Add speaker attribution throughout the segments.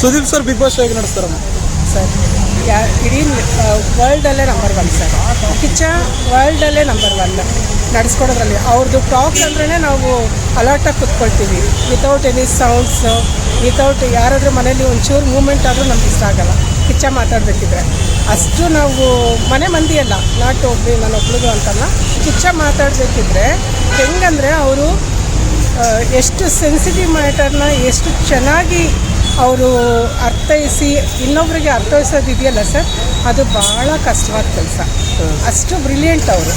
Speaker 1: Sudeep sir big boss ಹೇಗೆ ನಡೆಸ್ತಾರಮ್ಮ?
Speaker 2: Sir ಇಡೀ ವರ್ಲ್ಡಲ್ಲೇ number 1 sir. Kichcha ವರ್ಲ್ಡಲ್ಲೇ number 1 ನಡೆಸ್ಕೊಡೋದ್ರಲ್ಲಿ. ಅವ್ರದ್ದು ಟಾಕ್ ಅಂದ್ರೇ ನಾವು ಅಲರ್ಟಾಗಿ ಕೂತ್ಕೊಳ್ತೀವಿ. ವಿತೌಟ್ ಎನಿ ಸೌಂಡ್ಸ್, ವಿತೌಟ್ ಯಾರಾದರೂ ಮನೇಲಿ ಒಂಚೂರು ಮೂಮೆಂಟ್ ಆದರೂ ನಮ್ಗೆ ಇಷ್ಟ ಆಗೋಲ್ಲ ಕಿಚ್ಚ ಮಾತಾಡಬೇಕಿದ್ರೆ. ಅಷ್ಟು ನಾವು ಮನೆ ಮಂದಿಯಲ್ಲ, ನಾಟ್ ಒಬ್ಬರು ನಾನೊಬ್ಳಿಗೂ ಅಂತಲ್ಲ. ಕಿಚ್ಚ ಮಾತಾಡಬೇಕಿದ್ರೆ ಹೆಂಗಂದರೆ ಅವರು ಎಷ್ಟು ಸೆನ್ಸಿಟಿವ್ ಮ್ಯಾಟರ್ನ ಎಷ್ಟು ಚೆನ್ನಾಗಿ ಅವರು ಅರ್ಥೈಸಿ ಇನ್ನೊಬ್ಬರಿಗೆ ಅರ್ಥೈಸೋದಿದೆಯಲ್ಲ ಸರ್, ಅದು ಭಾಳ ಕಷ್ಟವಾದ ಕೆಲಸ. ಅಷ್ಟು ಬ್ರಿಲಿಯಂಟ್ ಅವರು.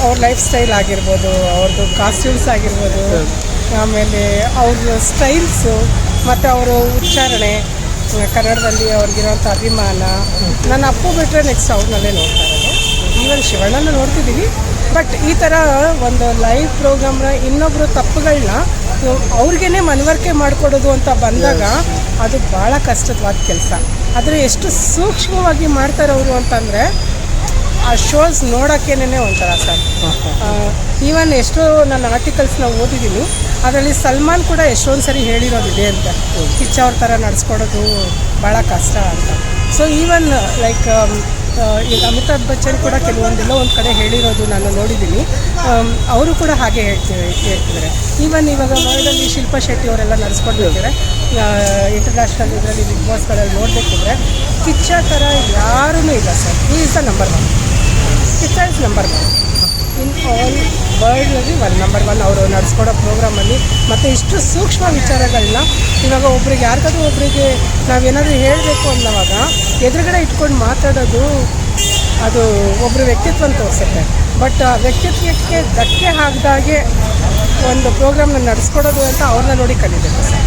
Speaker 2: ಅವ್ರ ಲೈಫ್ ಸ್ಟೈಲ್ ಆಗಿರ್ಬೋದು, ಅವ್ರದ್ದು ಕಾಸ್ಟ್ಯೂಮ್ಸ್ ಆಗಿರ್ಬೋದು, ಆಮೇಲೆ ಅವ್ರ ಸ್ಟೈಲ್ಸು ಮತ್ತು ಅವರು ಉಚ್ಚಾರಣೆ, ಕನ್ನಡದಲ್ಲಿ ಅವ್ರಿಗಿರೋಂಥ ಅಭಿಮಾನ. ನನ್ನ ಅಪ್ಪು ಬಿಟ್ಟರೆ ನೆಕ್ಸ್ಟ್ ಅವ್ರನ್ನಲ್ಲೇ ನೋಡ್ತಾ ಇರೋದು. ಈವನ್ ಶಿವಣ್ಣನ ನೋಡ್ತಿದ್ದೀವಿ. ಬಟ್ ಈ ಥರ ಒಂದು ಲೈವ್ ಪ್ರೋಗ್ರಾಮ್ನ ಇನ್ನೊಬ್ಬರು ತಪ್ಪುಗಳನ್ನ ಅವ್ರಿಗೇ ಮನವರಿಕೆ ಮಾಡಿಕೊಡೋದು ಅಂತ ಬಂದಾಗ ಅದು ಭಾಳ ಕಷ್ಟವಾದ ಕೆಲಸ. ಆದರೆ ಎಷ್ಟು ಸೂಕ್ಷ್ಮವಾಗಿ ಮಾಡ್ತಾರೆ ಅವರು ಅಂತಂದರೆ ಆ ಶೋಸ್ ನೋಡೋಕ್ಕೇನೆ ಒಂಥರ ಸರ್. ಈವನ್ ಎಷ್ಟೋ ನನ್ನ ಆರ್ಟಿಕಲ್ಸ್ನ ಓದಿದ್ದೀನಿ, ಅದರಲ್ಲಿ ಸಲ್ಮಾನ್ ಕೂಡ ಎಷ್ಟೊಂದು ಸರಿ ಹೇಳಿರೋದಿದೆ ಅಂತ, ಕಿಚ್ಚ ಅವ್ರ ಥರ ನಡೆಸ್ಕೊಡೋದು ಭಾಳ ಕಷ್ಟ ಅಂತ. ಸೊ ಈವನ್ ಲೈಕ್ ಈಗ ಅಮಿತಾಬ್ ಬಚ್ಚನ್ ಕೂಡ ಕೆಲವೊಂದೆಲ್ಲ ಒಂದು ಕಡೆ ಹೇಳಿರೋದು ನಾನು ನೋಡಿದ್ದೀನಿ. ಅವರು ಕೂಡ ಹಾಗೆ ಹೇಳ್ತಿದ್ದಾರೆ. ಈವನ್ ಇವಾಗ ವರ್ಲ್ಡಲ್ಲಿ ಶಿಲ್ಪಾ ಶೆಟ್ಟಿ ಅವರೆಲ್ಲ ನಡೆಸ್ಕೊಂಡಿರ್ತಾರೆ ಇಂಟರ್ನ್ಯಾಷನಲ್ ಇದರಲ್ಲಿ ಬಿಗ್ ಬಾಸ್ಗಳಲ್ಲಿ ನೋಡಬೇಕಿದ್ರೆ ಕಿಚ್ಚ ಥರ ಯಾರೂ ಇಲ್ಲ ಸರ್. ಈ is the number 1. Kiccha is number 1 in all ವರ್ಲ್ಡಲ್ಲಿ ನಂಬರ್ 1 ಅವರು ನಡೆಸ್ಕೊಡೋ ಪ್ರೋಗ್ರಾಮಲ್ಲಿ. ಮತ್ತು ಇಷ್ಟು ಸೂಕ್ಷ್ಮ ವಿಚಾರಗಳನ್ನ ಇವಾಗ ಒಬ್ರಿಗೆ ಯಾರಿಗಾದ್ರೂ ಒಬ್ಬರಿಗೆ ನಾವೇನಾದರೂ ಹೇಳಬೇಕು ಅನ್ನೋವಾಗ ಎದುರುಗಡೆ ಇಟ್ಕೊಂಡು ಮಾತಾಡೋದು ಅದು ಒಬ್ಬರು ವ್ಯಕ್ತಿತ್ವನ ತೋರಿಸುತ್ತೆ. ಬಟ್ ಆ ವ್ಯಕ್ತಿತ್ವಕ್ಕೆ ಧಕ್ಕೆ ಹಾಕಿದಾಗೆ ಒಂದು ಪ್ರೋಗ್ರಾಮ್ನ ನಡೆಸ್ಕೊಡೋದು ಅಂತ ಅವ್ರನ್ನ ನೋಡಿ ಕಲಿಬೇಕು ಸರ್.